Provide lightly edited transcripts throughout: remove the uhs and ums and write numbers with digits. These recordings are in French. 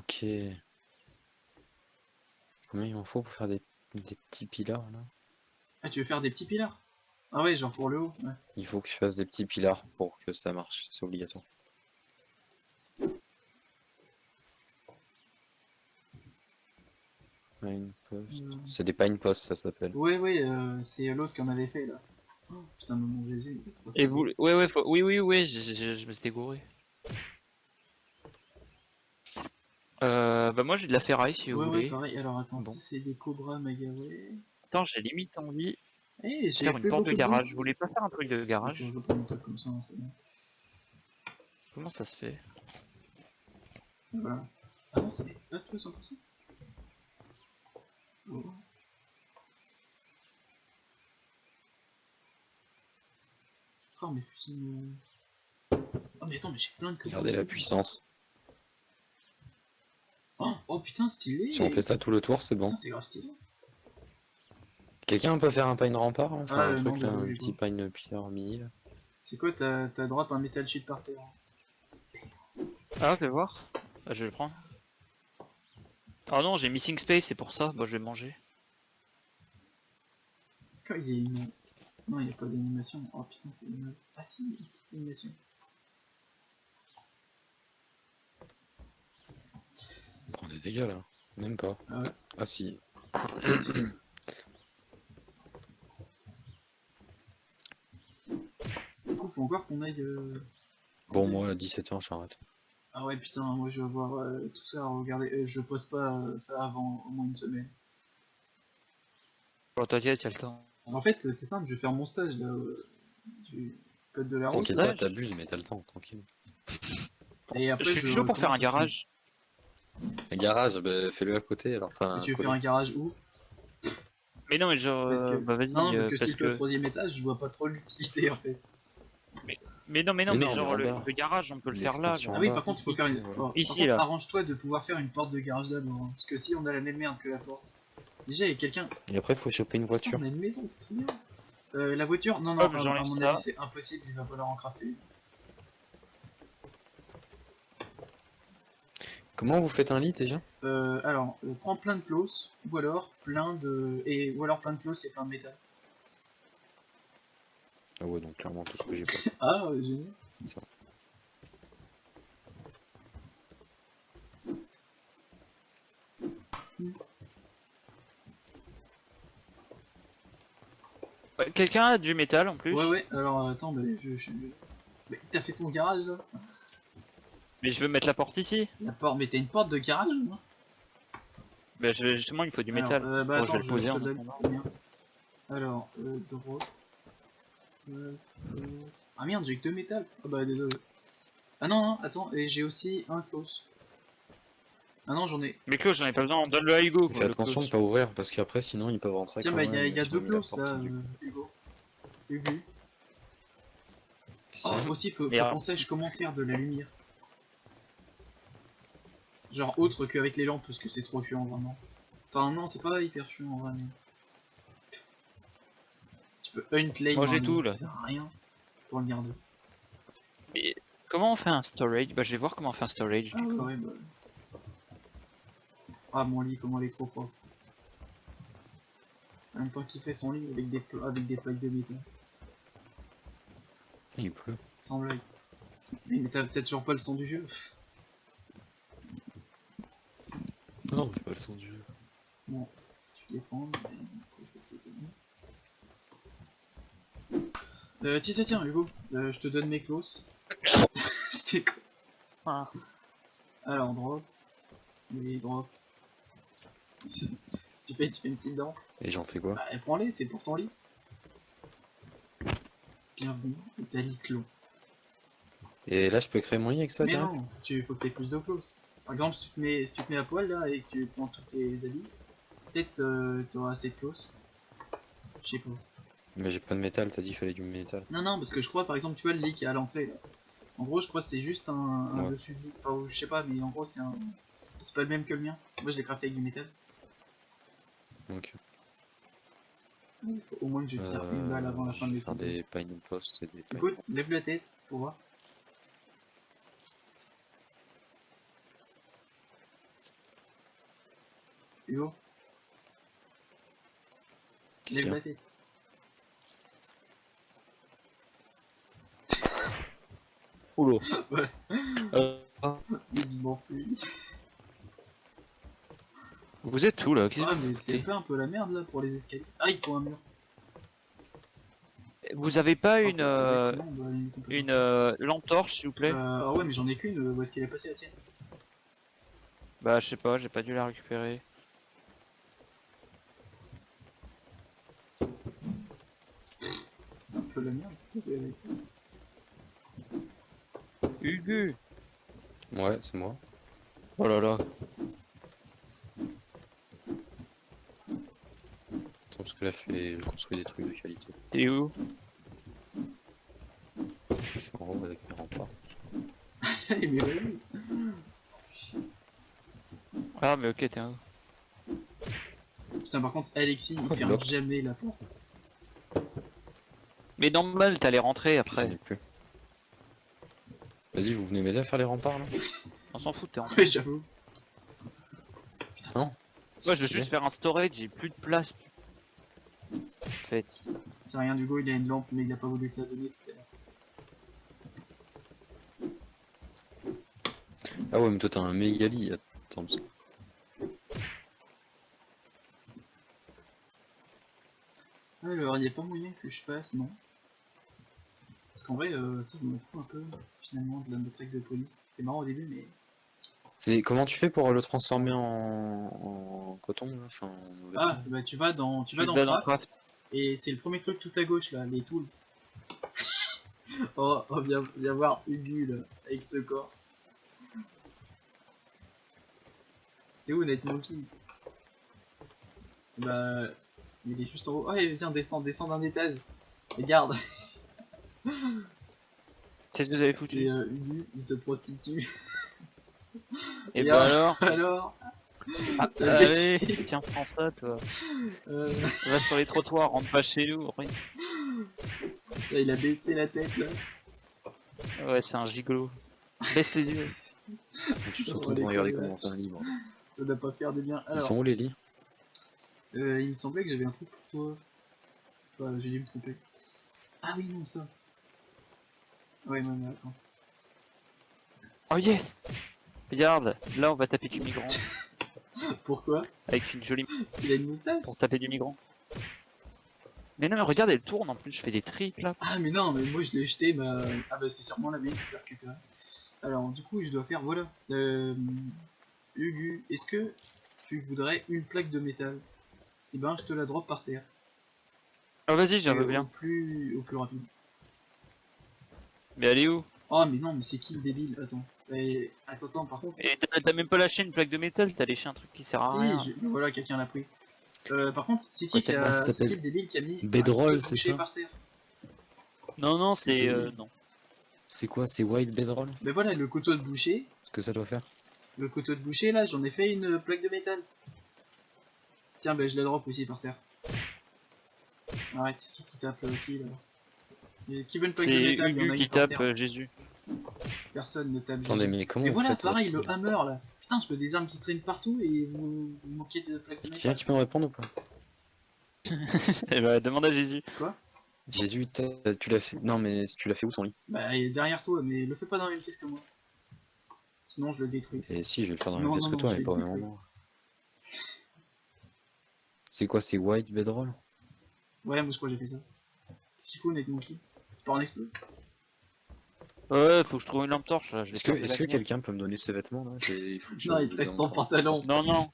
Ok. Combien il m'en faut pour faire des petits pillars là? Ah, tu veux faire des petits pillars? Ah ouais, genre pour le haut, ouais. Il faut que je fasse des petits pillars pour que ça marche, c'est obligatoire. Pine post. C'est des pine posts, ça s'appelle. Ouais, ouais, c'est l'autre qu'on avait fait là. Oh, putain, mon Jésus, il est trop Et stylé. vous, ouais, oui, je me suis gouré. Bah moi j'ai de la ferraille si vous Ouais, ouais, voulez. pareil. Alors attends, Bon. ça c'est des Cobra Magaway. Attends, j'ai limite envie Eh, de j'ai faire une fait porte de beaucoup de boue. garage. Je voulais pas faire un truc de Attends, garage. je prends un truc comme ça, hein, c'est bon. Comment ça se fait? Voilà. Ah non, c'est pas tout 100%. Oh. Oh, mais putain. Oh, mais attends, mais j'ai plein de Cobra. Regardez la puissance. Oh putain, stylé. Si on fait ça tout le tour, c'est bon. Putain, c'est grave stylé. Quelqu'un peut faire un pine rempart là? Enfin, Ah, un non, truc là, un désolé, petit quoi. pine pillar mini là. C'est quoi, t'as drop un metal sheet par terre? Ah, fais voir. Ah, je vais le prendre. Ah non, j'ai missing space, c'est pour ça. Bah je vais manger. Est-ce qu'il y a une. Non, il n'y a pas d'animation. Oh putain, c'est dommage. Ah si, il y a une petite animation. On prend des dégâts là. Même pas. Ah ouais. Ah si. Du coup, faut encore qu'on aille. Bon, moi à 17h j'arrête. Ah ouais, putain, moi je vais voir tout ça à regarder. Je poste pas ça avant au moins une semaine. Bon, t'inquiète, y'a le temps. En fait, c'est simple, je vais faire mon stage là, du code de la route. T'inquiète Ouais. pas, t'abuses, mais t'as le temps, tranquille. Et Je après, suis je chaud pour faire un recommence après. garage. Un garage, bah, fais-le à côté alors. Mais Enfin, tu veux faire collé. un garage où? Mais non, mais genre, Parce que. bah Non, non, vas-y, parce que si tu parce le fais au que. troisième étage, je vois pas trop l'utilité en fait. Mais non, Mais non, mais genre en bas. le garage, on peut le faire là, L'extension Ah en genre. oui, bas. par contre, il faut Ici, faire une. Voilà. Oh, par ici contre, là. arrange-toi de pouvoir faire une porte de garage d'abord. Hein. Parce que si on a la même merde que la porte. Déjà, il y a quelqu'un. Et après, faut choper une Putain, voiture. on a une maison, c'est trop bien. La voiture, non, non, Hop, à j'enlève mon ça. avis, c'est impossible, il va falloir en crafter une. Comment vous faites un lit déjà? Alors, prends plein de closes, ou alors plein de. Ou alors plein de closes et plein de métal. Ah ouais, donc clairement tout ce que j'ai pas. Ah, génial. C'est ça. Ouais, quelqu'un a du métal en Ouais, plus. ouais, alors attends, mais Mais t'as fait ton garage là? Mais je veux mettre la porte ici. La porte, mais t'as une porte de garage moi? Bah justement, il faut du Alors, métal. bah Bon, je vais attends, le je poser te en donne attendant. combien? Alors, drop. Ah merde, j'ai que deux métal. Ah bah désolé. Ah non, non, attends, et j'ai aussi un close. Ah non, j'en ai. Mais Klaus, j'en ai pas besoin. Donne le à Hugo, Fais le attention de Klaus. pas ouvrir parce qu'après sinon ils peuvent rentrer Tiens, quand bah même y a si on deux met la closes porte là, du. Hugo. Hugo. Qu'est-ce Oh, qu'il y a? aussi, faut Merde. qu'on sache comment faire de la lumière. Genre autre qu'avec les lampes, parce que c'est trop chiant vraiment. Enfin, non, c'est pas hyper chiant en vrai. Mais... Tu peux unclaim Moi un j'ai lit, tout là. ça sert à rien pour le garder. Mais comment on fait un storage? Bah je vais voir comment on fait un storage Ah du ouais, coup. ouais, bah. Ah, mon lit, comment il est trop propre. En même temps qu'il fait son lit avec des plaques de métal. Il pleut. Sans blague. Mais t'as peut-être toujours pas le son du jeu. Non, j'ai pas le son du jeu. Bon, tu défends. Tiens, Hugo, je te donne mes closes. C'était quoi? Ah. Alors, drop. Oui, drop. Si tu fais une petite danse. Et j'en fais quoi? Bah, prends-les, c'est pour ton lit. Bienvenue, Italie clos. Et là je peux créer mon lit avec ça Mais direct? non, faut que t'aies plus de closes. Par exemple, si tu te mets à poil là et que tu prends tous tes habits, peut-être t'auras assez de closes. Je sais pas. Mais j'ai pas de métal, t'as dit qu'il fallait du métal. Non, non, parce que je crois, par exemple, tu vois le lit qui est à l'entrée là. En gros, je crois que c'est juste un Ouais. dessus de lit. Enfin, je sais pas, mais en gros, c'est un. C'est pas le même que le mien. Moi, je l'ai crafté avec du métal. Donc Il faut au moins que je tire une balle avant la fin je de vais faire l'épisode. des pine posts et des pine. Écoute, lève la tête pour voir. Hugo, Qu'est-ce lève qu'il y a la tête. Oula. Ouais. Ah, Il dit bon plus. vous êtes où là? Qu'est-ce que Ah vous mais c'est foutez? pas un peu la merde là pour les escaliers. Ah il faut un mur. Vous avez pas Par une, contre, le bâtiment, bah, il est complètement une fou. lampe torche s'il vous plaît? Ah ouais mais j'en ai qu'une, où est-ce qu'elle est passée la tienne? Bah je sais pas, j'ai pas dû la récupérer. C'est un peu la merde. Avec ça. Hugo. Ouais, c'est moi. Oh là là. Attends, parce que là, je construis des trucs de qualité. T'es où? Je suis en haut avec mes remparts. Allez mais vas-y. Ah mais ok t'es où? Putain par contre Alexis il Oh, ferme bloc. jamais la porte. Mais normal t'allais rentrer J'en après. ai plus. Vas-y, vous venez m'aider à faire les remparts là? On s'en fout t'es rentré. Ouais j'avoue. Non? Moi je veux Stylé. juste faire un storage, j'ai plus de place. En fait. C'est rien d'Hugo, il a une lampe mais il a pas voulu te la donner tout à l'heure. Ah ouais, mais toi t'as un méga lit. Attends, parce que... Alors, il n'y a pas moyen que je fasse, non. Parce qu'en vrai, ça, je m'en fous un peu, finalement, de la matraque de police. C'était marrant au début, mais... Comment tu fais pour le transformer en coton là? Enfin, en Ah, vêtement? bah tu vas dans Dans Craft, Craft. et c'est le premier truc tout à gauche, là, les tools. Oh, viens voir Hugo, là, avec ce corps. T'es où, Net Monkey? Bah... Il est juste en haut. Ah, viens, descends d'un étage. Regarde, Qu'est-ce que vous avez c'est foutu? Hugo, il se prostitue. Et Et bah alors? alors Ah, Salut. allez, tiens prends ça toi. euh, Va sur les trottoirs, rentre pas chez nous. Là, il a baissé la tête, là. Ouais c'est un gigolo. Baisse les yeux. Je suis en Oh, train de les regarder connards. comment t'as un livre. Ça doit pas faire des biens. Ils Alors, sont où les lits? il me semblait que j'avais un truc pour toi. Bah, j'ai dû me tromper. Ah oui, non, ça. Ouais, non, mais attends. Oh yes! Regarde, là on va taper du migrant. Pourquoi? Avec une jolie Parce qu'il a une moustache? pour taper du migrant. Mais non mais regarde elle tourne en plus, je fais des tricks là. Ah, mais non, mais moi je l'ai jeté, bah. Ah, bah, c'est sûrement la vieille que t'as récupérée. Alors, du coup, je dois faire. Voilà. Hugo, est-ce que tu voudrais une plaque de métal? Eh ben, je te la drop par terre. Oh vas-y j'en Et veux bien. au plus rapide. Mais elle est où? Oh, mais non, mais c'est qui le débile? Attends. Attends, par contre. Et t'as même pas lâché une plaque de métal, t'as léché un truc qui sert à Si, rien. voilà, quelqu'un l'a pris. Par contre, c'est Ouais, qui ça c'est qui s'appelle le débile qui a mis Bedroll, un c'est boucher ça? par terre? Non non c'est C'est- non. C'est quoi? C'est white bedroll? Ben voilà, le couteau de boucher. Ce que ça doit faire? Le couteau de boucher, là, j'en ai fait une plaque de métal. Tiens, ben je la drop aussi par terre. Arrête, qui tape qui là? Qui veut une plaque de C'est métal? Il y en Hugo a qui une par tape terre. Jésus. Personne ne tape. Attendez, Jésus. mais comment Et vous voilà, faites pareil, le votre... hammer là. Putain, je veux des armes qui traînent partout et vous manquez de plaques de Quelqu'un métal. qui peut me répondre ou pas? Et bah demande à Jésus. Quoi? Jésus, tu l'as fait... Non mais tu l'as fait où ton lit? Bah, il est derrière toi, mais le fais pas dans la même pièce que moi. Sinon, je le détruis. Et si, je vais le faire dans la Non, même pièce non, que non, toi, je mais vais pas au le même détruire. endroit. C'est quoi? C'est white bedroll? Ouais, moi je crois que j'ai fait ça. Qu'est-ce qu'il faut, Net Monkey? Tu pars en explo? Ouais faut que je trouve une lampe torche là, je vais Est-ce que, faire de est-ce la que lumière. quelqu'un peut me donner ses vêtements là? Il faut que je... Non, il te reste ton pantalon. Non non,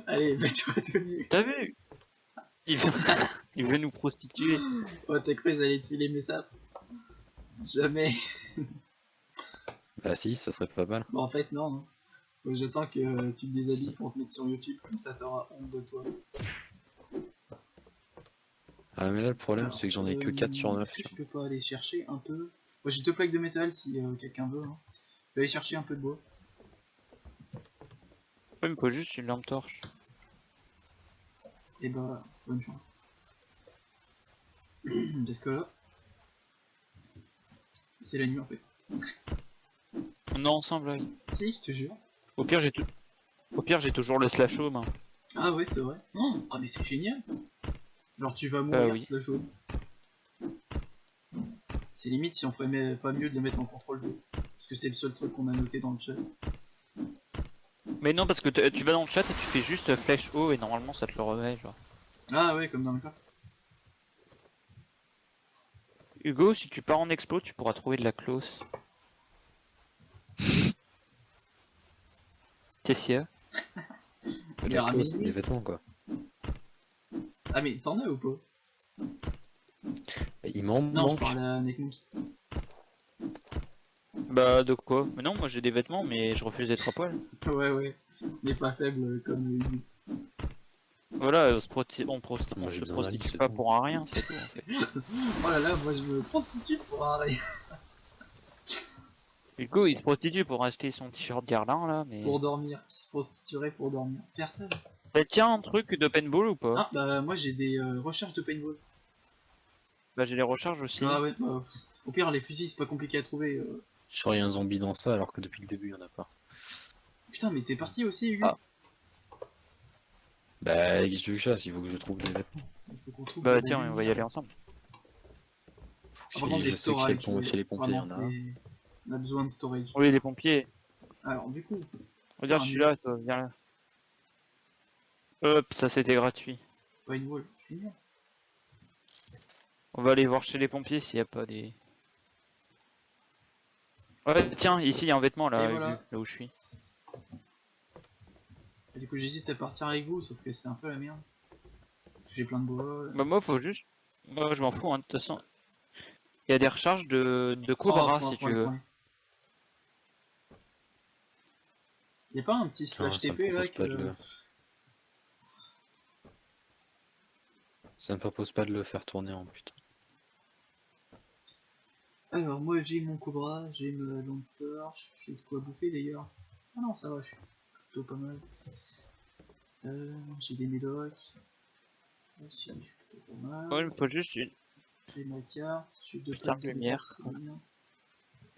Allez, mets-toi tenue. t'as vu? Il veut... il veut nous prostituer. Oh, t'as cru que j'allais te filer mes sapes? Jamais. Bah si, ça serait pas mal. Bon, en fait, non. Non. Faut que j'attends que tu te déshabilles pour te mettre sur YouTube, comme ça t'auras honte de toi. Ah mais là le problème Alors, c'est que j'en ai que 4 sur 9. est-ce que je peux pas aller chercher un peu? Moi j'ai 2 plaques de métal si quelqu'un veut. Hein. Je vais aller chercher un peu de bois. Ouais, il me faut juste une lampe torche. Et bah, bonne chance. Parce que là, c'est la nuit en fait. On est ensemble là. Si, je te jure. Au pire j'ai tout... Au pire j'ai toujours le slash home. Hein. Ah ouais, c'est vrai. Oh, ah mais c'est génial. Genre tu vas mourir oui. slash jaune. C'est limite si on ferait pas mieux de les mettre en contrôle V. Parce que c'est le seul truc qu'on a noté dans le chat. Mais non, parce que tu vas dans le chat et tu fais juste flèche haut et normalement ça te le remet, genre. Ah ouais, comme dans le carte. Hugo, si tu pars en expo, tu pourras trouver de la clause. C'est ce qu'il y a. De Mais la clause, des ramène-les. vêtements quoi. Ah mais t'en as ou pas? Il m'en Non, je manque. parle à Nekmonkey. Bah, de quoi? Mais non, moi j'ai des vêtements, mais je refuse d'être à poil. Ouais, ouais. On n'est pas faible comme Hugo. Voilà, Moi on j'ai se besoin d'un lit, prostitue c'est pas tout. pour un rien, c'est tout en fait. Oh là là, moi je me prostitue pour arrêter. Hugo, il se prostitue pour acheter son t-shirt Guerlain là, mais. Pour dormir. Qui se prostituerait pour dormir? Personne. Bah, tiens, un truc de paintball ou pas? Ah bah moi j'ai des recherches de paintball. Bah, j'ai les recharges aussi. Ah ouais, bah, au pire les fusils c'est pas compliqué à trouver. Je ferais un zombie dans ça alors que depuis le début il y en a pas. Putain mais t'es parti aussi Hugo? Ah. Bah qu'est-ce que tu veux que je fasse? Il faut que je trouve des vêtements. Il faut qu'on trouve Bah, des tiens, on va y aller ensemble. Faut Ah, par contre je des sais que chez storage. chez les pompiers il y Vraiment en a. on a besoin de storage. Oui, les pompiers. Alors du coup, Regarde, un je suis mur, là, toi, viens là. Hop, ça c'était gratuit. paintball, génial. On va aller voir chez les pompiers s'il y a pas des. Ouais, tiens, ici il y a un vêtement Et là, Hugo, voilà. là où je suis. Et du coup j'hésite à partir avec vous, sauf que c'est un peu la merde. J'ai plein de bois. Bah, moi, faut juste. Moi, je m'en fous, hein, de toute façon. Il y a des recharges de Oh, Cobra si tu veux. Y'a pas un petit Ah, slash ça me TP là propose pas de que... le. Ça me propose pas de le faire tourner en putain. Alors moi j'ai mon cobra, j'ai ma lampe torche, j'ai de quoi bouffer d'ailleurs. Ah non ça va, je suis plutôt pas mal. J'ai des médocs. Aussi, je suis plutôt pas mal. Ouais, il me faut juste une J'ai ma carte, j'ai deux putain plaques de de métal, lumière. c'est bien.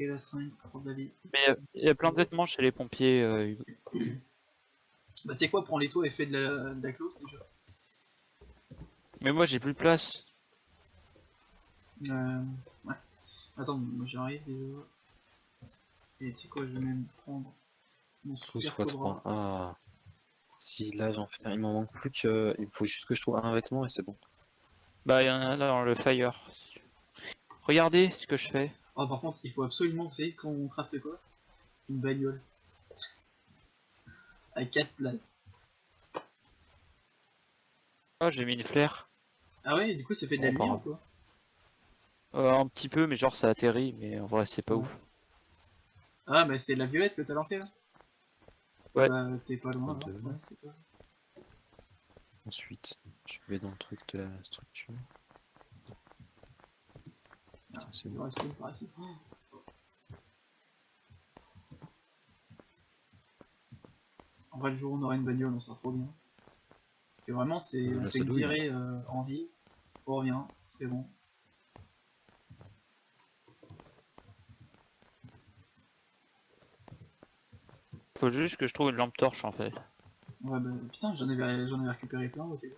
Et la seringue pour de la vie. Mais il y a plein de vêtements chez les pompiers, Hugo. Bah tu sais quoi, prends les toits et fais de la close déjà. Mais moi, j'ai plus de place. Ouais. Attends, moi j'arrive déjà. Et tu sais quoi, je vais même prendre mon 12 super x 3. cobra. Ah. Si là j'en fais. Il m'en manque plus que. Il faut juste que je trouve un vêtement et c'est bon. Bah, il y en a là dans le fire. Regardez ce que je fais. Oh par contre, il faut absolument, vous savez qu'on crafte quoi? Une bagnole. À 4 places. Oh, j'ai mis une flare. Ah ouais, du coup ça fait de la Bon, lumière ou pardon. quoi? Un petit peu, mais genre ça atterrit, mais en vrai, c'est pas Ouais. ouf. Ah bah c'est la violette que t'as lancée là? Ouais. Bah t'es pas loin là. 32. Ouais, c'est pas... Ensuite, je vais dans le truc de la structure. Ah, Tiens, c'est il bon. reste une par ici. En vrai le jour où on aura une bagnole on sera trop bien. Parce que vraiment c'est... On Là, fait ça une douille. virée en ville, on revient, c'est bon. Faut juste que je trouve une lampe torche en fait. Ouais bah putain j'en avais récupéré plein t'es...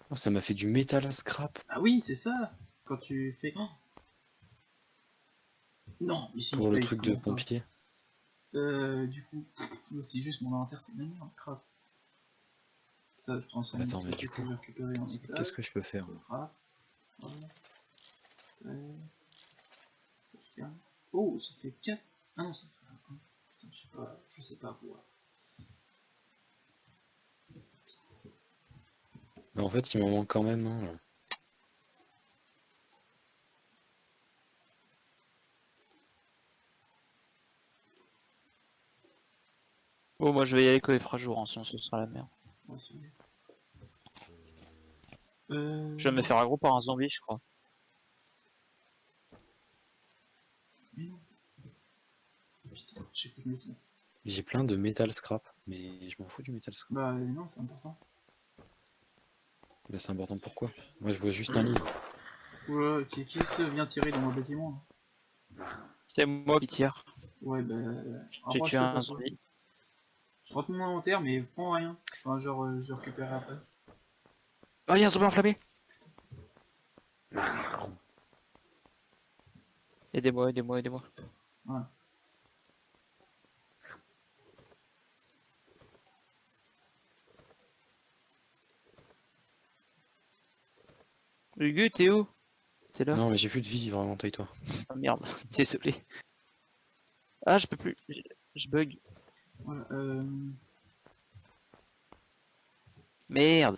Oh, ça m'a fait du métal scrap Ah oui c'est ça. Quand tu fais... Oh non, Missing pour le Space, truc de comment ça? pompier. Du coup, c'est juste mon inventaire, c'est manière, craft. Ça, je transforme Attends, tout mais ce du que coup, j'ai récupéré en métal. qu'est-ce que je peux faire? Craft. Voilà. Ça fait un. Oh, ça fait 4. Ah non, ça fait un. Putain, je sais pas quoi. Mais en fait, il m'en manque quand même un. Là. Bon, moi je vais y aller quand il fera jour, hein, sinon ce sera la merde. Ouais, c'est bien. Je vais me faire aggro par un zombie, je crois. Mais non. Putain, je sais que je me trompe. J'ai plein de métal scrap, mais je m'en fous du métal scrap. Bah non, c'est important. Bah, c'est important pourquoi? Moi, je vois juste un livre. Oula, qui se vient tirer dans mon bâtiment là? C'est moi qui tire. Ouais, bah. J'ai tué Rapproche-toi un pour toi. zombie. Je rentre mon inventaire, mais prends rien. Enfin, genre, je le récupérerai après. Oh, y'a un zombie enflammé. Aidez-moi, aidez-moi, aidez-moi. Voilà. Hugo, t'es où? T'es là? Non, mais j'ai plus de vie, vraiment, taille-toi. Ah merde, désolé. Ah, je peux plus. Je bug. Voilà, Merde.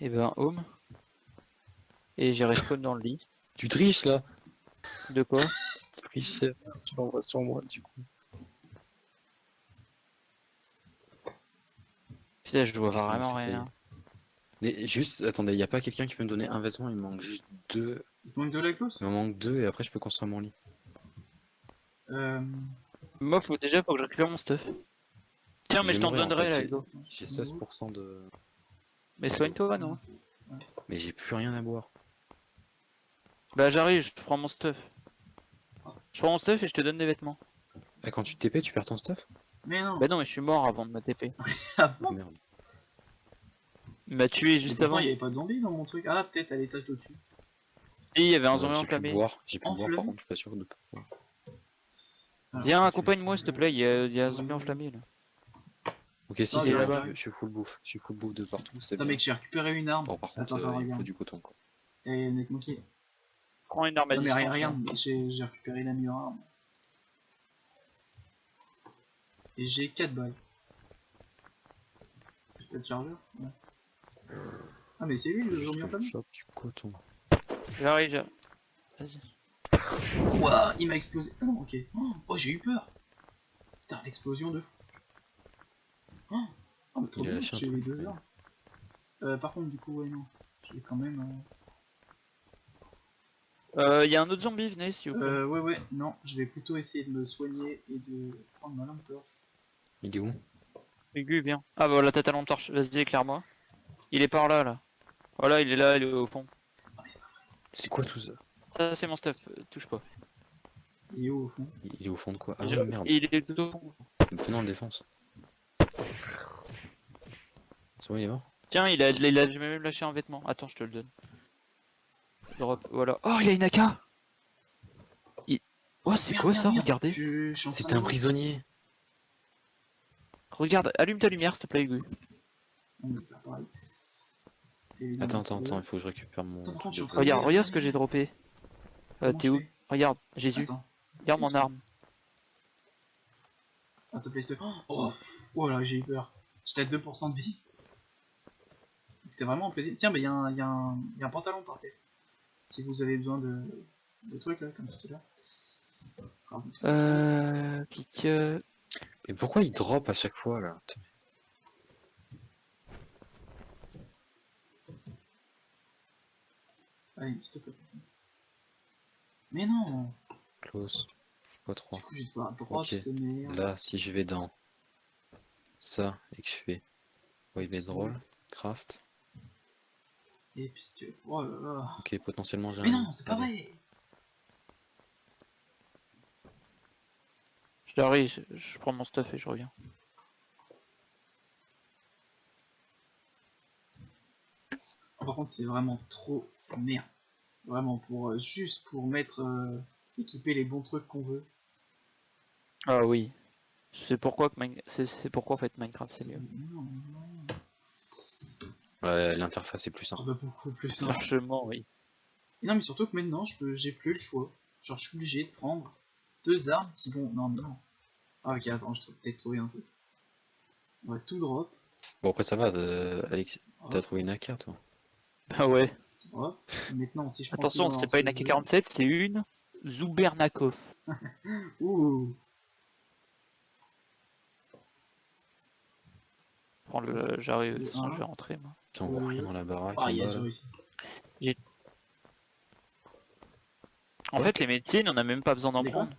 Et ben, home. Et j'ai respawn dans le lit. Tu triches là? De quoi? Tu triches, tu l'envoies sur moi du coup. Putain, je vois Ok, c'est bon, vraiment c'est taillé. rien. Mais juste, attendez, y a pas quelqu'un qui peut me donner un vêtement? Il me manque juste deux. il te manque de la clause. Il me manque deux et après je peux construire mon lit. Euh, Moi, faut que je récupère mon stuff. Tiens, Je mais vais je t'en mourir en donnerai fait, là, Hugo. j'ai 16% de. Mais soigne-toi, non? Mais j'ai plus rien à boire. Bah, j'arrive, je prends mon stuff. Je prends mon stuff et je te donne des vêtements. Ah, quand tu TP, tu perds ton stuff? Mais non. Bah, non, mais je suis mort avant de me TP. Ah Ah bon? merde. Il m'a tué Mais juste pourtant, avant. il y avait pas de zombies dans mon truc. Ah, peut-être à l'étage au-dessus. Et il y avait un zombie J'ai pu enflammé. boire, j'ai pu boire par Enflammé? contre, je suis pas sûr de pas boire. Alors, Viens, je accompagne-moi s'il te plaît, il y a un Ouais, zombie ouais. enflammé là. Ok, si Ah, c'est il est bon, là-bas. je suis full bouffe. Je suis full bouffe de partout, c'est Attends, bien. mec, j'ai récupéré une arme. Bon, par contre, Attends, il me faut regarde. du coton quoi. Et mec, moqué. Prends une arme à Non, mais distance. regarde, j'ai récupéré la meilleure arme. Et j'ai 4 balles. J'ai pas de chargeur? Ouais. Ah, mais c'est lui Faut le juste zombie que je enflammé? chope du coton. J'arrive, Vas-y. Ouah, il m'a explosé. Ah non, ok. Oh, j'ai eu peur. Putain, l'explosion de fou. Oh, mais trop Il a bien, lâché un j'ai les truc. 2 Ouais. heures. Par contre, du coup, ouais, non. Je vais quand même. Il y a un autre zombie, venez s'il vous plaît. Ouais, non, je vais plutôt essayer de me soigner et de prendre ma lampe torche. Il est où? Aigu, viens. Ah bah la tête à lampe torche, vas-y éclaire-moi. Il est par là, là. Voilà, il est là, il est au fond. Ah, mais c'est pas vrai. C'est quoi tout ça? Ça c'est mon stuff, touche pas. Il est où au fond? Il est au fond de quoi? Ah ouais, merde. Il est tout au fond. Venons le défense. C'est bon, il est mort? Tiens, il a même lâché un vêtement. Attends, je te le donne. Drop, voilà. Oh, il a une AK. Oh, c'est quoi ça? Merde. Regardez. Je suis en train C'était de un mourir. prisonnier. Regarde, allume ta lumière, s'il te plaît, Aigu. On va faire pareil. Évidemment, Attends, c'est il faut que je récupère mon Attends, par truc contre, je de suis en train de bois. mourir. Regarde ce que j'ai droppé. Comment T'es je où? fais? Regarde, Jésus. Attends. Regarde mon arme. Ah, s'il te plaît, s'il te plaît. Oh là, j'ai eu peur. J'étais à 2% de vie. C'est vraiment un plaisir. Tiens, mais il y a un pantalon par terre. Si vous avez besoin de trucs là, comme tout à l'heure. Clique. Mais pourquoi il drop à chaque fois là? Allez, s'il te plaît. Mais non! Close. Quoi 3. Du coup, je vais devoir drop Ok. cette merde. Là, si je vais dans ça et que je fais wayblade roll, craft. Et puis, oh là là. Ok, potentiellement j'ai un Mais lit. non, c'est pas Allez. vrai! J'arrive, je prends mon stuff et je reviens. Par contre, c'est vraiment trop merde. Vraiment, juste pour mettre. Équiper les bons trucs qu'on veut. Ah oui. C'est pourquoi c'est pourquoi en fait Minecraft c'est mieux. Non. Ouais, l'interface est plus Ah simple. bah, beaucoup plus simple. Largement, oui. Et non, mais surtout que maintenant, j'ai plus le choix. Genre, je suis obligé de prendre 2 armes qui vont. Non. Ah, ok, attends, je vais peut-être trouver un truc. On va tout drop. Bon, après ça va, Alex, t'as Hop, trouvé une AK toi? Bah ouais. hop. Et maintenant, si je prends Attention, tout c'est dans pas ce une que je veux. AK-47, c'est une Zubernakov. Ouh. Prends le, j'arrive, de toute Le façon je 1. vais rentrer moi. Tiens, on voit rien dans la baraque Ah, en yes, bas j'ai là. réussi. En Quoi? fait, les médecines, on n'a même pas besoin d'en Les quoi? prendre.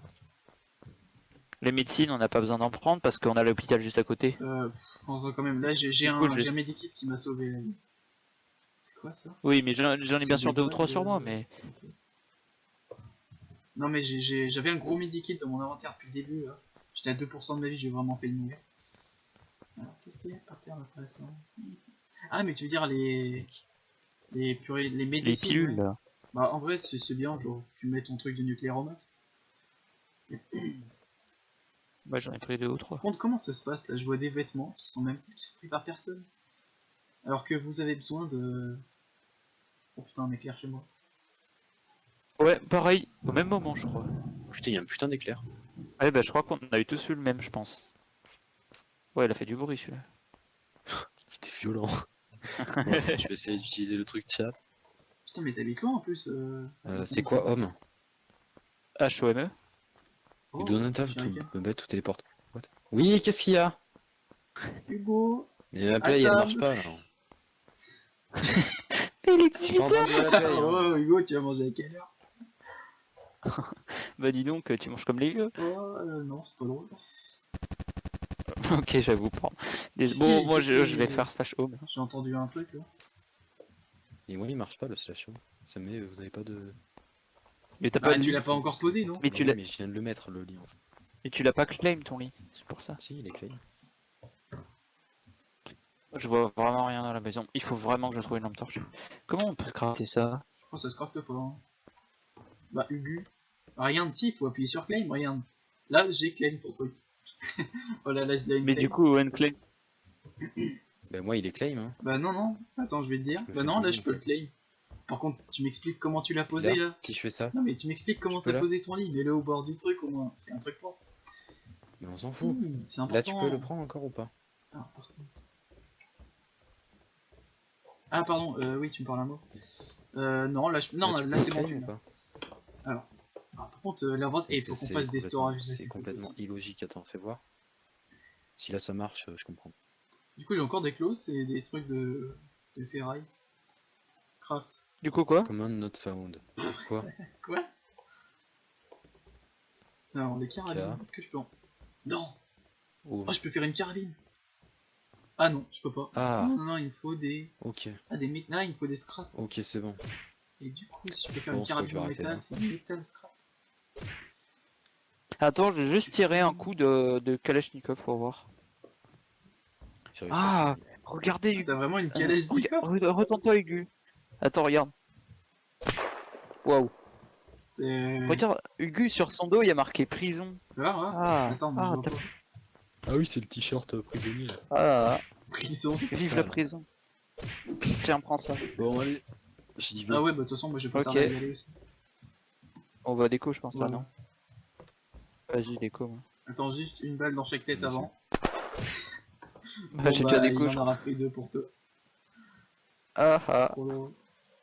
Les médecines, on n'a pas besoin d'en prendre parce qu'on a l'hôpital juste à côté. Quand même. Là, j'ai Du coup, un medikit qui m'a sauvé la vie. C'est quoi ça? Oui, mais j'en ai bien C'est sûr des 2 ou boîtes 3 de. sur moi, mais Non, mais j'avais un gros medikit dans mon inventaire depuis le début là. J'étais à 2% de ma vie, j'ai vraiment fait le mourir. Alors, qu'est-ce qu'il y a par terre après ça? Ah, mais tu veux dire les purées, les Les médecines, pilules ouais. là. Bah, en vrai, c'est bien, genre, tu mets ton truc de nucléaire au max. Moi j'en ai pris 2 ou 3. Par contre, comment ça se passe là? Je vois des vêtements qui sont même plus pris par personne. Alors que vous avez besoin de. Oh putain, un éclair chez moi. Ouais, pareil, au même moment je crois. Putain, il y a un putain d'éclair. Ouais, bah je crois qu'on a eu tous eu le même, je pense. Ouais, il a fait du bruit celui-là. C'était violent. Bon, attends, je vais essayer d'utiliser le truc chat. Putain, mais t'habites loin en plus. C'est quoi homme? HOME. Oh, Donatable, tout shuriken. me bête, tout téléporte. What? Oui, qu'est-ce qu'il y a? Hugo, Mais la à play elle marche table. pas là. Il est J'ai pas entendu la play. Hein. Oh, Hugo, tu vas manger à quelle heure? Bah dis donc, tu manges comme les vieux. Oh, non, c'est pas drôle. Ok, j'avoue, pardon. Qu'est-ce Bon, qui- moi qu'est-ce qui- je vais faire slash home. J'ai entendu un truc là. Et moi il marche pas le slash home. Ça met, vous avez pas de. Mais t'as Ah, pas de tu lit. l'as pas encore posé, non? Mais Bah tu oui, l'as- mais je viens de le mettre le lit en fait. Mais tu l'as pas claim ton lit, c'est pour ça. Si, il est claim. Je vois vraiment rien dans la maison. Il faut vraiment que je trouve une lampe torche. Comment on peut crafter ça? Je crois que ça se crafte pas. Hein. Bah, Hugo. Ah, regarde, si, il faut appuyer sur claim, regarde. Là, j'ai claim ton truc. Oh là là, je l'ai une Mais claim. du coup, unclaim. Bah moi il est claim hein. Bah, non, non. Attends, je vais te dire. Je me Bah, fais non, là, bully, je en peux le fait. claim. Par contre, tu m'expliques comment tu l'as posé là. Si je fais ça, Non, mais tu m'expliques comment peux t'as là posé ton lit. Mets-le au bord du truc au moins. Fais un truc propre. mais on s'en fout. Si, c'est important. Là tu peux le prendre encore ou pas? Ah, par contre. Ah, pardon, oui, tu me parles un mot. Non, là, non, Tu là, peux c'est le bon, claim tu ou l'as. pas? Alors, par contre, la vente, il faut qu'on C'est passe des complètement- storages. C'est complètement illogique, attends, fais voir. Si là ça marche, je comprends. Du coup, j'ai encore des clauses et des trucs de ferraille. Craft. Du coup, quoi? Command not found. Quoi? Quoi? Alors, les carabines, K. est-ce que je peux en. Non! Oh. Oh, je peux faire une carabine! Ah non, je peux pas. Ah, Non, non, non, il me faut des. ok, Ah, des ah, il me faut des scraps. ok, c'est bon. Et du coup, si je peux faire Bon, une je crois que je carabine vais en arrêter métal, là. c'est métal scrap. Attends, je vais juste tirer un coup de Kalachnikov pour voir. J'ai réussi. Ah, regardez, Ah, Hugo. t'as vraiment une Kalashnikov? Retourne-toi, Hugo. Attends, regarde. Waouh. Regarde, Hugo, sur son dos, il y a marqué prison. Ah, Ah, attends, mais je ah, vois pas. Ah oui, c'est le t-shirt prisonnier. Là. ah, Prison. vive Ça, la là. prison. Tiens, prends ça. Bon, allez, j'y vais. Ah ouais, bah de toute façon, moi je vais pas Ok. tarder à y aller aussi. On va déco, je pense, là, Ouais. non? Vas-y, déco, moi. Attends, juste une balle dans chaque tête Bien sûr. avant. Bah, Bon, j'ai bah, déjà il déco, en je aura pris deux pour toi. Ah, ah. Trop drôle.